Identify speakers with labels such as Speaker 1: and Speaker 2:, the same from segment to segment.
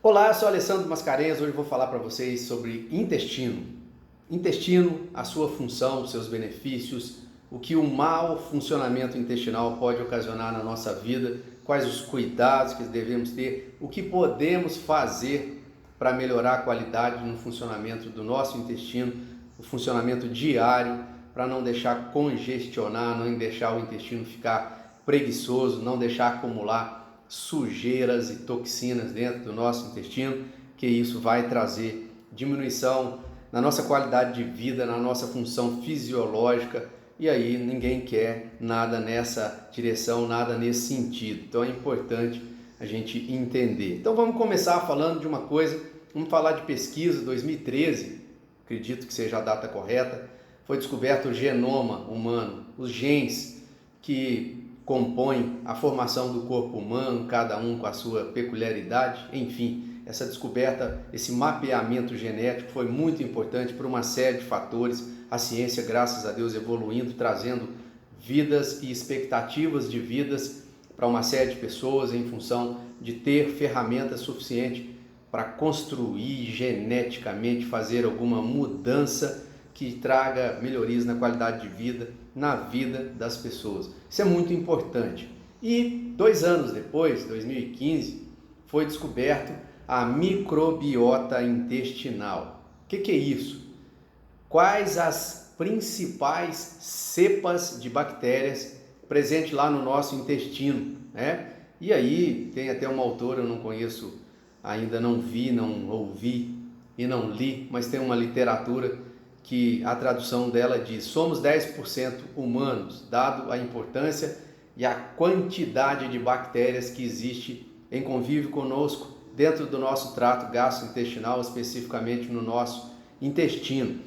Speaker 1: Olá, eu sou Alessandro Mascarenhas. Hoje eu vou falar para vocês sobre intestino. Intestino, a sua função, seus benefícios, o que o mau funcionamento intestinal pode ocasionar na nossa vida, quais os cuidados que devemos ter, o que podemos fazer para melhorar a qualidade no funcionamento do nosso intestino, o funcionamento diário, para não deixar congestionar, não deixar o intestino ficar preguiçoso, não deixar acumular sujeiras e toxinas dentro do nosso intestino, que isso vai trazer diminuição na nossa qualidade de vida, na nossa função fisiológica, e aí ninguém quer nada nessa direção, nada nesse sentido. Então é importante a gente entender. Então vamos começar falando de uma coisa, vamos falar de pesquisa. 2013, acredito que seja a data correta, foi descoberto o genoma humano, os genes que compõem a formação do corpo humano, cada um com a sua peculiaridade. Enfim, essa descoberta, esse mapeamento genético foi muito importante por uma série de fatores. A ciência, graças a Deus, evoluindo, trazendo vidas e expectativas de vidas para uma série de pessoas em função de ter ferramentas suficientes para construir geneticamente, fazer alguma mudança que traga melhorias na qualidade de vida, na vida das pessoas. Isso é muito importante. E 2 anos depois, 2015, foi descoberto a microbiota intestinal. O que é isso? Quais as principais cepas de bactérias presentes lá no nosso intestino, né? E aí tem até uma autora, eu não conheço, ainda não vi, não ouvi e não li, mas tem uma literatura que a tradução dela diz: somos 10% humanos, dado a importância e a quantidade de bactérias que existe em convívio conosco dentro do nosso trato gastrointestinal, especificamente no nosso intestino.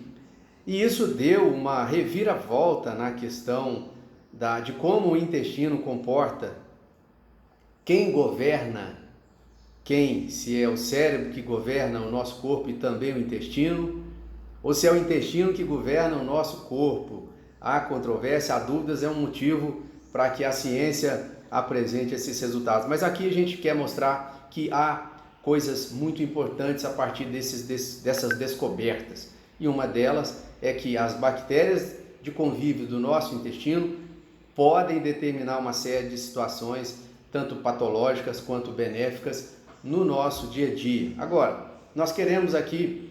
Speaker 1: E isso deu uma reviravolta na questão de como o intestino comporta, quem governa quem, se é o cérebro que governa o nosso corpo e também o intestino, ou se é o intestino que governa o nosso corpo. Há controvérsia, há dúvidas, é um motivo para que a ciência apresente esses resultados. Mas aqui a gente quer mostrar que há coisas muito importantes a partir dessas descobertas. E uma delas é que as bactérias de convívio do nosso intestino podem determinar uma série de situações, tanto patológicas quanto benéficas, no nosso dia a dia. Agora, nós queremos aqui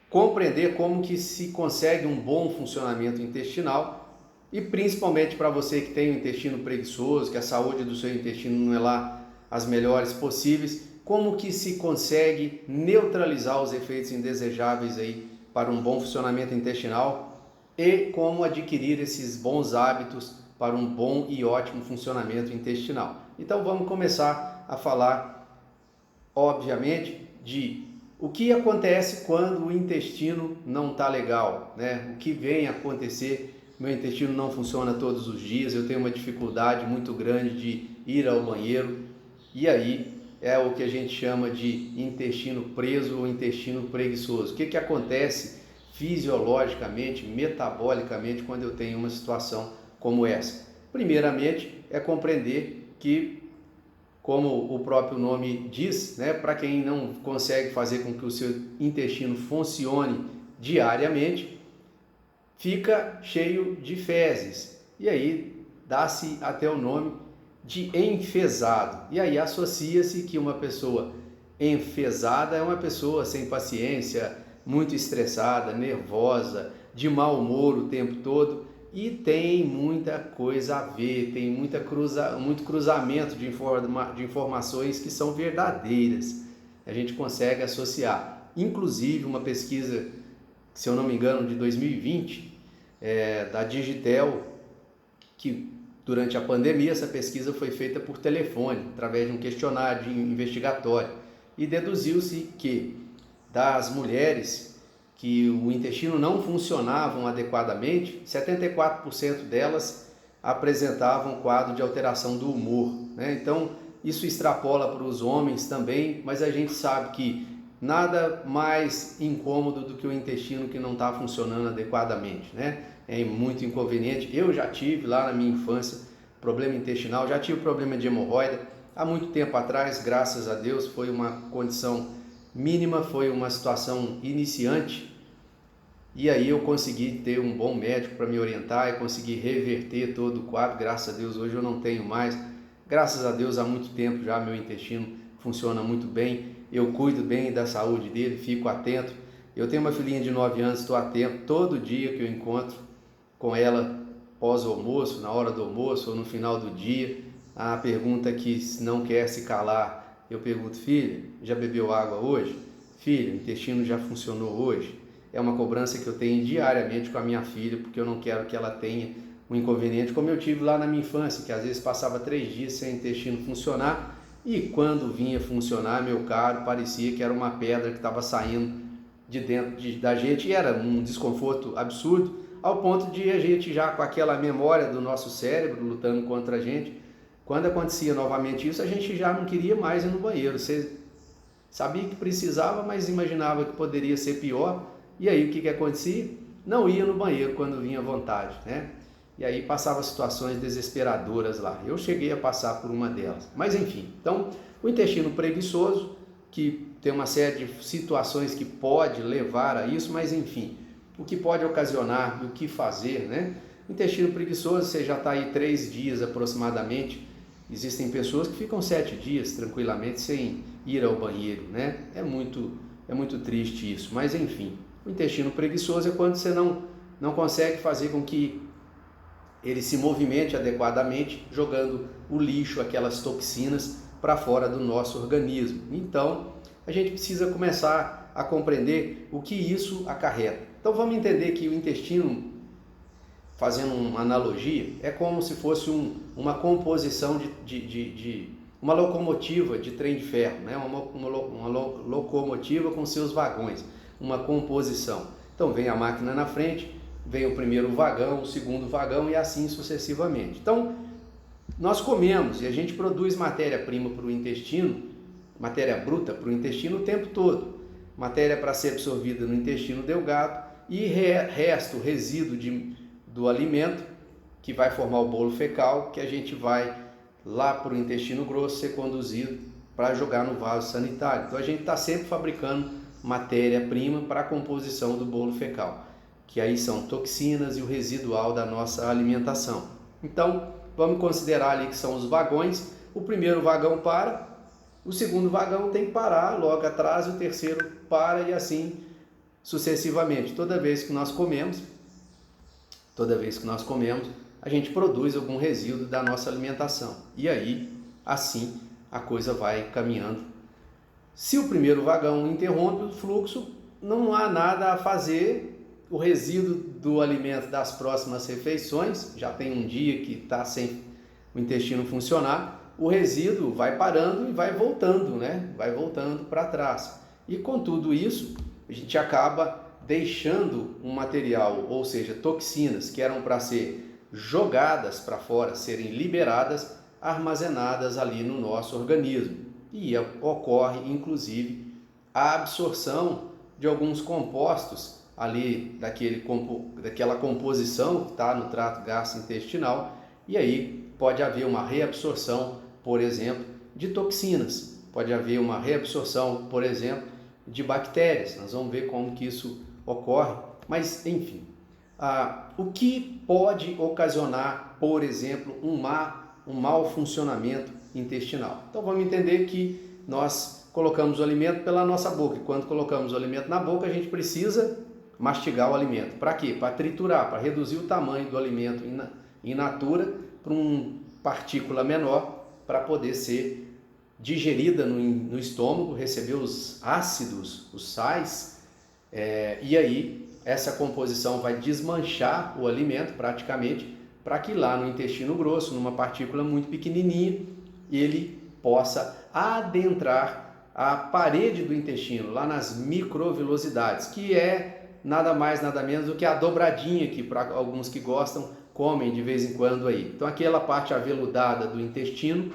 Speaker 1: compreender como que se consegue um bom funcionamento intestinal, e principalmente para você que tem um intestino preguiçoso, que a saúde do seu intestino não é lá as melhores possíveis, como que se consegue neutralizar os efeitos indesejáveis aí para um bom funcionamento intestinal e como adquirir esses bons hábitos para um bom e ótimo funcionamento intestinal. Então vamos começar a falar, obviamente, de o que acontece quando o intestino não está legal, né? O que vem acontecer? Meu intestino não funciona todos os dias, eu tenho uma dificuldade muito grande de ir ao banheiro, e aí é o que a gente chama de intestino preso ou intestino preguiçoso. O que acontece fisiologicamente, metabolicamente, quando eu tenho uma situação como essa? Primeiramente, é compreender que, como o próprio nome diz, né, para quem não consegue fazer com que o seu intestino funcione diariamente, fica cheio de fezes. E aí dá-se até o nome de enfesado. E aí associa-se que uma pessoa enfesada é uma pessoa sem paciência, muito estressada, nervosa, de mau humor o tempo todo. E tem muita coisa a ver, tem muito cruzamento de informações que são verdadeiras. A gente consegue associar. Inclusive uma pesquisa, se eu não me engano, de 2020, da Digitel, que durante a pandemia essa pesquisa foi feita por telefone, através de um questionário investigatório. E deduziu-se que das mulheres que o intestino não funcionavam adequadamente, 74% delas apresentavam quadro de alteração do humor, né? Então, isso extrapola para os homens também, mas a gente sabe que nada mais incômodo do que o intestino que não está funcionando adequadamente, né? É muito inconveniente. Eu já tive lá na minha infância problema intestinal, já tive problema de hemorroida, há muito tempo atrás, graças a Deus, foi uma condição mínima, foi uma situação iniciante, e aí eu consegui ter um bom médico para me orientar e consegui reverter todo o quadro. Graças a Deus hoje eu não tenho mais, graças a Deus há muito tempo já meu intestino funciona muito bem, eu cuido bem da saúde dele, fico atento. Eu tenho uma filhinha de 9 anos, estou atento todo dia que eu encontro com ela pós-almoço, na hora do almoço ou no final do dia. A pergunta que não quer se calar, eu pergunto: filha, já bebeu água hoje? Filha, o intestino já funcionou hoje? É uma cobrança que eu tenho diariamente com a minha filha, porque eu não quero que ela tenha um inconveniente como eu tive lá na minha infância, que às vezes passava 3 dias sem o intestino funcionar, e quando vinha funcionar, meu caro, parecia que era uma pedra que estava saindo de dentro da gente, e era um desconforto absurdo, ao ponto de a gente já com aquela memória do nosso cérebro lutando contra a gente, quando acontecia novamente isso, a gente já não queria mais ir no banheiro. Você sabia que precisava, mas imaginava que poderia ser pior, e aí o que acontecia? Não ia no banheiro quando vinha vontade, né? E aí passava situações desesperadoras lá. Eu cheguei a passar por uma delas. Mas enfim, então o intestino preguiçoso, que tem uma série de situações que pode levar a isso, mas enfim, o que pode ocasionar e o que fazer, né? O intestino preguiçoso, você já está aí 3 dias aproximadamente. Existem pessoas que ficam 7 dias tranquilamente sem ir ao banheiro, né? É muito triste isso, mas enfim, o intestino preguiçoso é quando você não consegue fazer com que ele se movimente adequadamente, jogando o lixo, aquelas toxinas, para fora do nosso organismo. Então, a gente precisa começar a compreender o que isso acarreta. Então, vamos entender que o intestino, fazendo uma analogia, é como se fosse uma composição de uma locomotiva de trem de ferro, né? uma locomotiva com seus vagões, uma composição. Então, vem a máquina na frente, vem o primeiro vagão, o segundo vagão e assim sucessivamente. Então, nós comemos e a gente produz matéria-prima para o intestino, matéria bruta para o intestino o tempo todo. Matéria para ser absorvida no intestino delgado e resto, resíduo do alimento que vai formar o bolo fecal, que a gente vai lá para o intestino grosso ser conduzido para jogar no vaso sanitário. Então, a gente está sempre fabricando matéria-prima para a composição do bolo fecal, que aí são toxinas e o residual da nossa alimentação. Então, vamos considerar ali que são os vagões. O primeiro vagão para, o segundo vagão tem que parar logo atrás, o terceiro para e assim sucessivamente. Toda vez que nós comemos, a gente produz algum resíduo da nossa alimentação. E aí, assim, a coisa vai caminhando. Se o primeiro vagão interrompe o fluxo, não há nada a fazer. O resíduo do alimento das próximas refeições, já tem um dia que está sem o intestino funcionar, o resíduo vai parando e vai voltando, né? Vai voltando para trás. E com tudo isso, a gente acaba deixando um material, ou seja, toxinas que eram para ser jogadas para fora, serem liberadas, armazenadas ali no nosso organismo. E ocorre, inclusive, a absorção de alguns compostos ali daquela composição que está no trato gastrointestinal, e aí pode haver uma reabsorção, por exemplo, de toxinas, pode haver uma reabsorção, por exemplo, de bactérias. Nós vamos ver como que isso ocorre, mas enfim, o que pode ocasionar, por exemplo, um mau funcionamento intestinal? Então vamos entender que nós colocamos o alimento pela nossa boca, e quando colocamos o alimento na boca, a gente precisa mastigar o alimento. Para quê? Para triturar, para reduzir o tamanho do alimento in natura para uma partícula menor, para poder ser digerida no estômago, receber os ácidos, os sais, e aí essa composição vai desmanchar o alimento praticamente, para que lá no intestino grosso, numa partícula muito pequenininha, ele possa adentrar a parede do intestino, lá nas microvilosidades, que é nada mais, nada menos do que a dobradinha que para alguns que gostam, comem de vez em quando aí. Então aquela parte aveludada do intestino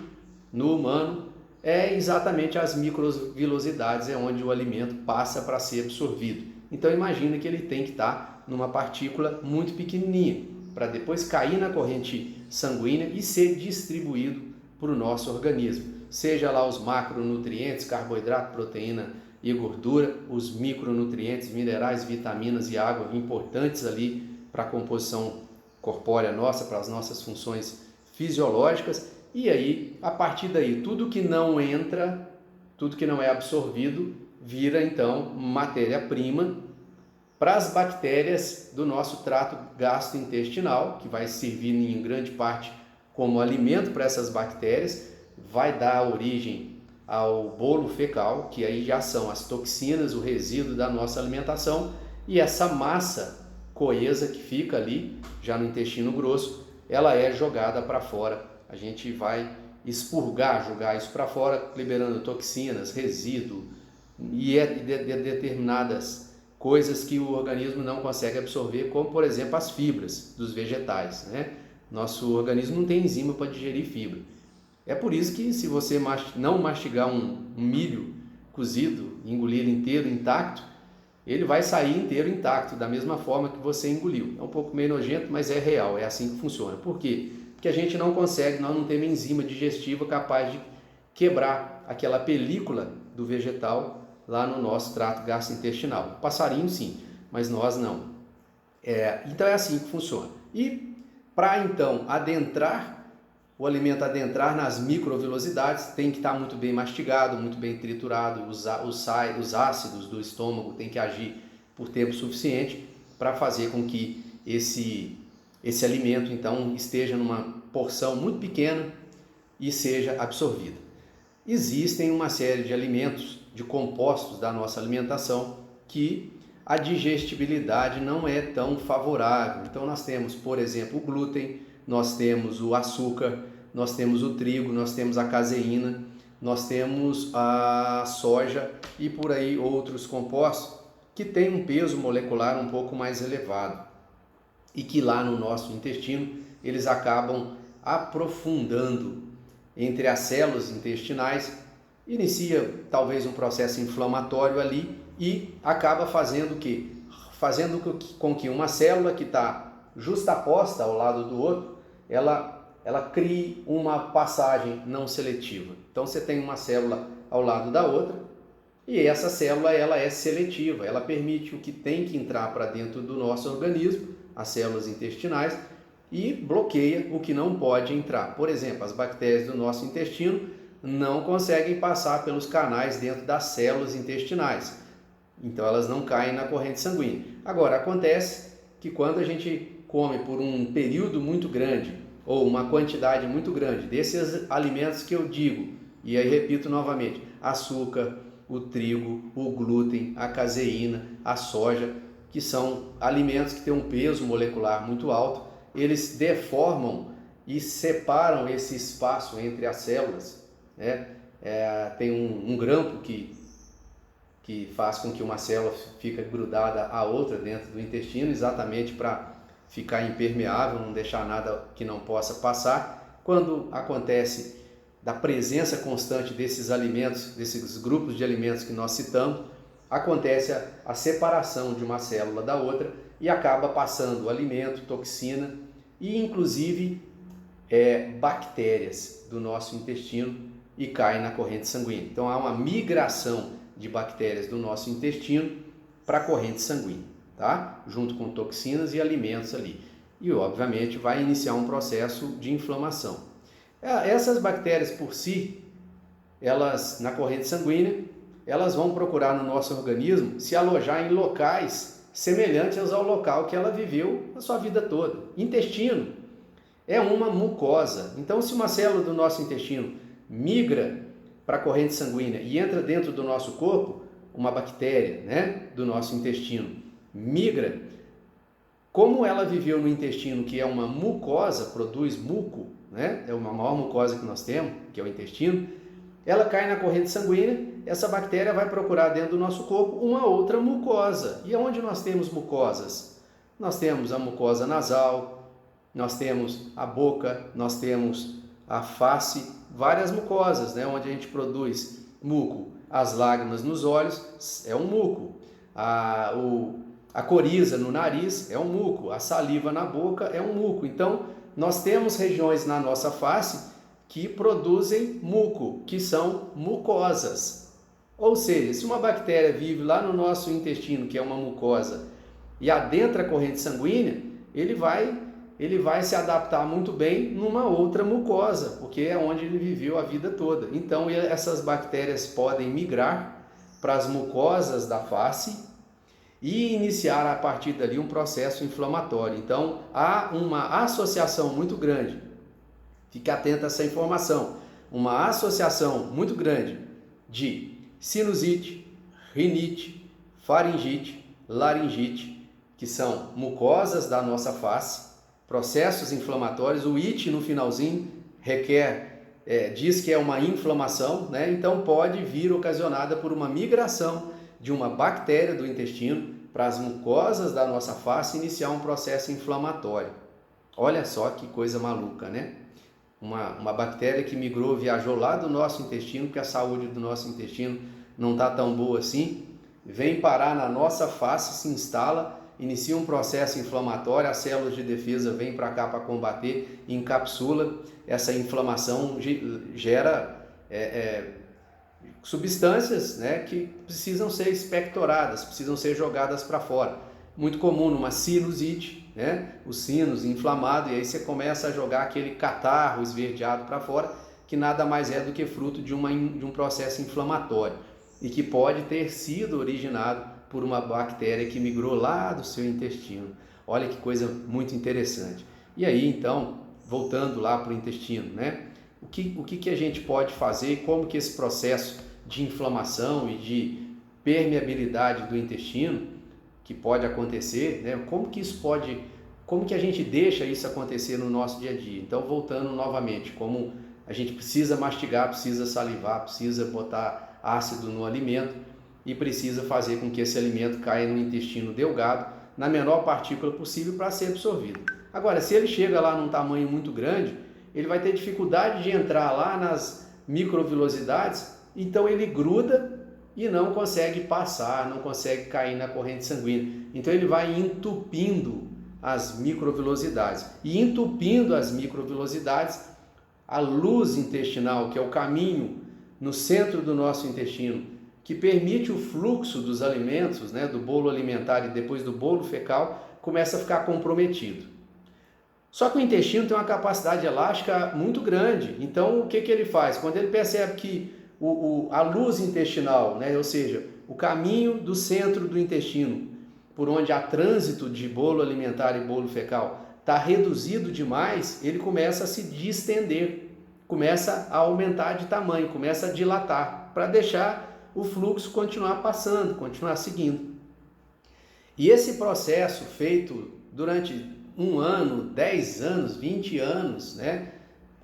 Speaker 1: no humano é exatamente as microvilosidades, é onde o alimento passa para ser absorvido. Então imagina que ele tem que estar numa partícula muito pequenininha, para depois cair na corrente sanguínea e ser distribuído para o nosso organismo. seja lá os macronutrientes, carboidrato, proteína e gordura, os micronutrientes, minerais, vitaminas e água importantes ali para a composição corpórea nossa, para as nossas funções fisiológicas. E aí, a partir daí, tudo que não entra, tudo que não é absorvido, vira então matéria-prima para as bactérias do nosso trato gastrointestinal, que vai servir em grande parte como alimento para essas bactérias, vai dar origem ao bolo fecal, que aí já são as toxinas, o resíduo da nossa alimentação, e essa massa coesa que fica ali, já no intestino grosso, ela é jogada para fora. A gente vai expurgar, jogar isso para fora, liberando toxinas, resíduo e determinadas coisas que o organismo não consegue absorver, como por exemplo as fibras dos vegetais, né? Nosso organismo não tem enzima para digerir fibra. É por isso que se você não mastigar um milho cozido, engolir inteiro, intacto, ele vai sair inteiro intacto, da mesma forma que você engoliu. É um pouco meio nojento, mas é real, é assim que funciona. Por quê? Porque a gente não consegue, nós não temos enzima digestiva capaz de quebrar aquela película do vegetal lá no nosso trato gastrointestinal. O passarinho sim, mas nós não. Então é assim que funciona. E para então o alimento adentrar nas microvelocidades, tem que estar muito bem mastigado, muito bem triturado, os ácidos do estômago tem que agir por tempo suficiente para fazer com que esse alimento então esteja numa porção muito pequena e seja absorvida. Existem uma série de alimentos, de compostos da nossa alimentação que a digestibilidade não é tão favorável. Então nós temos, por exemplo, o glúten, nós temos o açúcar, nós temos o trigo, nós temos a caseína, nós temos a soja e por aí outros compostos que têm um peso molecular um pouco mais elevado e que lá no nosso intestino eles acabam aprofundando entre as células intestinais, inicia talvez um processo inflamatório ali e acaba fazendo o quê? Fazendo com que uma célula que está justaposta ao lado do outro, ela crie uma passagem não seletiva. Então você tem uma célula ao lado da outra e essa célula ela é seletiva, ela permite o que tem que entrar para dentro do nosso organismo, as células intestinais, e bloqueia o que não pode entrar. Por exemplo, as bactérias do nosso intestino não conseguem passar pelos canais dentro das células intestinais. Então elas não caem na corrente sanguínea. Agora, acontece que quando a gente come por um período muito grande ou uma quantidade muito grande desses alimentos que eu digo, e aí repito novamente, açúcar, o trigo, o glúten, a caseína, a soja, que são alimentos que têm um peso molecular muito alto, eles deformam e separam esse espaço entre as células, né? Tem um grampo que faz com que uma célula fique grudada à outra dentro do intestino, exatamente para ficar impermeável, não deixar nada que não possa passar. Quando acontece da presença constante desses alimentos, desses grupos de alimentos que nós citamos, acontece a separação de uma célula da outra e acaba passando alimento, toxina e inclusive bactérias do nosso intestino e cai na corrente sanguínea. Então há uma migração de bactérias do nosso intestino para a corrente sanguínea, tá? Junto com toxinas e alimentos ali. E obviamente vai iniciar um processo de inflamação. Essas bactérias por si, elas na corrente sanguínea, elas vão procurar no nosso organismo se alojar em locais semelhantes ao local que ela viveu a sua vida toda. Intestino é uma mucosa. Então, se uma célula do nosso intestino migra para a corrente sanguínea e entra dentro do nosso corpo, uma bactéria, né, do nosso intestino migra, como ela viveu no intestino, que é uma mucosa, produz muco, né, é a maior mucosa que nós temos, que é o intestino, ela cai na corrente sanguínea, essa bactéria vai procurar dentro do nosso corpo uma outra mucosa. E onde nós temos mucosas? Nós temos a mucosa nasal, nós temos a boca, nós temos a face, várias mucosas, né? Onde a gente produz muco. As lágrimas nos olhos é um muco, a coriza no nariz é um muco, a saliva na boca é um muco. Então, nós temos regiões na nossa face que produzem muco, que são mucosas. Ou seja, se uma bactéria vive lá no nosso intestino, que é uma mucosa, e adentra a corrente sanguínea, ele vai se adaptar muito bem numa outra mucosa, porque é onde ele viveu a vida toda. Então essas bactérias podem migrar para as mucosas da face e iniciar a partir dali um processo inflamatório. Então há uma associação muito grande, fique atento a essa informação, uma associação muito grande de sinusite, rinite, faringite, laringite, que são mucosas da nossa face, processos inflamatórios. O it no finalzinho diz que é uma inflamação, né? Então pode vir ocasionada por uma migração de uma bactéria do intestino para as mucosas da nossa face e iniciar um processo inflamatório. Olha só que coisa maluca, né? Uma bactéria que migrou, viajou lá do nosso intestino, porque a saúde do nosso intestino não está tão boa assim, vem parar na nossa face, se instala, inicia um processo inflamatório, as células de defesa vêm para cá para combater, encapsula, essa inflamação gera substâncias, né, que precisam ser expectoradas, precisam ser jogadas para fora. Muito comum numa sinusite, né, o sinus inflamado, e aí você começa a jogar aquele catarro esverdeado para fora, que nada mais é do que fruto de um processo inflamatório e que pode ter sido originado por uma bactéria que migrou lá do seu intestino. Olha que coisa muito interessante. E aí, então, voltando lá para o intestino, né? O que a gente pode fazer, como que esse processo de inflamação e de permeabilidade do intestino que pode acontecer, né? Como que a gente deixa isso acontecer no nosso dia a dia? Então, voltando novamente, como a gente precisa mastigar, precisa salivar, precisa botar ácido no alimento e precisa fazer com que esse alimento caia no intestino delgado, na menor partícula possível para ser absorvido. Agora, se ele chega lá num tamanho muito grande, ele vai ter dificuldade de entrar lá nas microvilosidades, então ele gruda e não consegue passar, não consegue cair na corrente sanguínea. Então ele vai entupindo as microvilosidades. E entupindo as microvilosidades, a luz intestinal, que é o caminho no centro do nosso intestino, que permite o fluxo dos alimentos, né, do bolo alimentar e depois do bolo fecal, começa a ficar comprometido. Só que o intestino tem uma capacidade elástica muito grande. Então o que ele faz? Quando ele percebe que a luz intestinal, né, ou seja, o caminho do centro do intestino, por onde há trânsito de bolo alimentar e bolo fecal, está reduzido demais, ele começa a se distender, começa a aumentar de tamanho, começa a dilatar, para deixar o fluxo continuar passando, continuar seguindo. E esse processo feito durante 1 ano, 10 anos, 20 anos, né?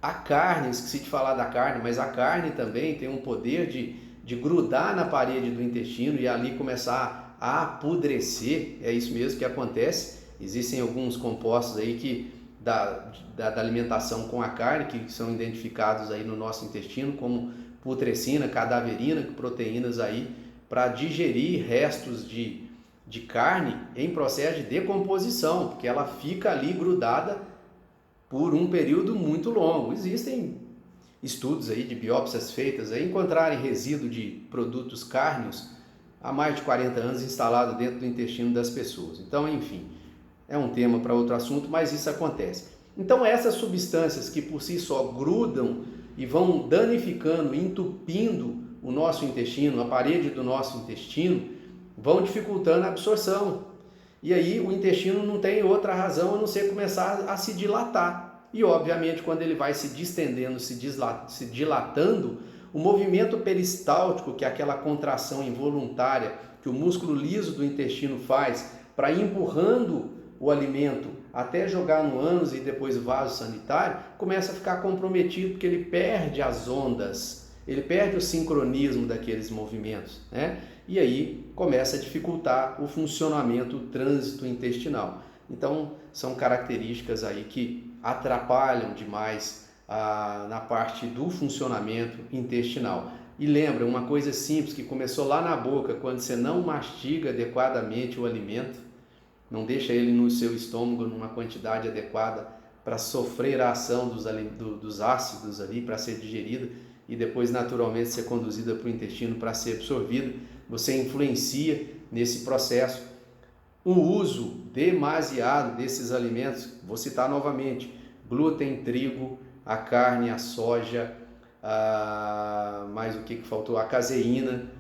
Speaker 1: A carne, esqueci de falar da carne, mas a carne também tem um poder de grudar na parede do intestino e ali começar a apodrecer. É isso mesmo que acontece. Existem alguns compostos aí da alimentação com a carne que são identificados aí no nosso intestino como putrescina, cadaverina, proteínas aí para digerir restos de carne em processo de decomposição, porque ela fica ali grudada por um período muito longo. Existem estudos aí de biópsias feitas aí, encontrarem resíduo de produtos cárneos há mais de 40 anos instalado dentro do intestino das pessoas. Então, enfim, é um tema para outro assunto, mas isso acontece. Então, essas substâncias que por si só grudam e vão danificando, entupindo o nosso intestino, a parede do nosso intestino, vão dificultando a absorção. E aí o intestino não tem outra razão a não ser começar a se dilatar. E obviamente quando ele vai se distendendo, se dilatando, o movimento peristáltico, que é aquela contração involuntária que o músculo liso do intestino faz para ir empurrando o alimento até jogar no ânus e depois o vaso sanitário, começa a ficar comprometido porque ele perde as ondas, ele perde o sincronismo daqueles movimentos, né? E aí começa a dificultar o funcionamento, o trânsito intestinal. Então, são características aí que atrapalham demais na parte do funcionamento intestinal. E lembra, uma coisa simples que começou lá na boca, quando você não mastiga adequadamente o alimento, não deixa ele no seu estômago numa quantidade adequada para sofrer a ação dos ácidos ali, para ser digerida e depois naturalmente ser conduzida para o intestino para ser absorvida. Você influencia nesse processo. O uso demasiado desses alimentos, vou citar novamente, glúten, trigo, a carne, a soja, mais o que faltou? A caseína,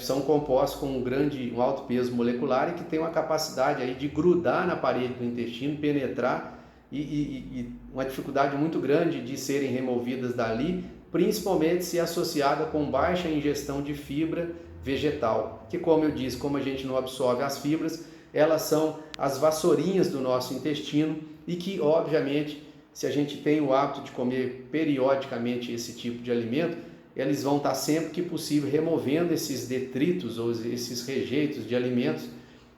Speaker 1: são compostos com um alto peso molecular e que tem uma capacidade aí de grudar na parede do intestino, penetrar e uma dificuldade muito grande de serem removidas dali, principalmente se associada com baixa ingestão de fibra vegetal, que, como eu disse, como a gente não absorve as fibras, elas são as vassourinhas do nosso intestino e que, obviamente, se a gente tem o hábito de comer periodicamente esse tipo de alimento, eles vão estar sempre que possível removendo esses detritos ou esses rejeitos de alimentos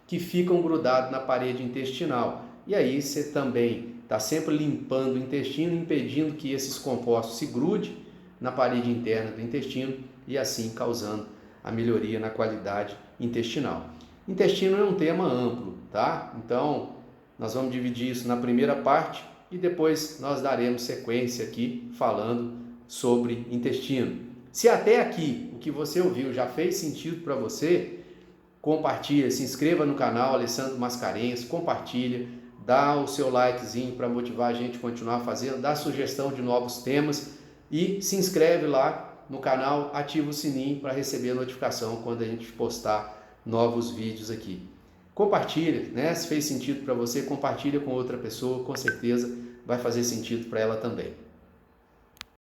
Speaker 1: que ficam grudados na parede intestinal. E aí você também está sempre limpando o intestino, impedindo que esses compostos se grudem na parede interna do intestino e assim causando a melhoria na qualidade intestinal. Intestino é um tema amplo, tá? Então, nós vamos dividir isso na primeira parte e depois nós daremos sequência aqui falando sobre intestino. Se até aqui o que você ouviu já fez sentido para você, compartilha, se inscreva no canal Alessandro Mascarenhas, compartilha, dá o seu likezinho para motivar a gente a continuar fazendo, dá sugestão de novos temas e se inscreve lá no canal, ativa o sininho para receber a notificação quando a gente postar novos vídeos aqui. Compartilha, né? Se fez sentido para você, compartilha com outra pessoa, com certeza vai fazer sentido para ela também.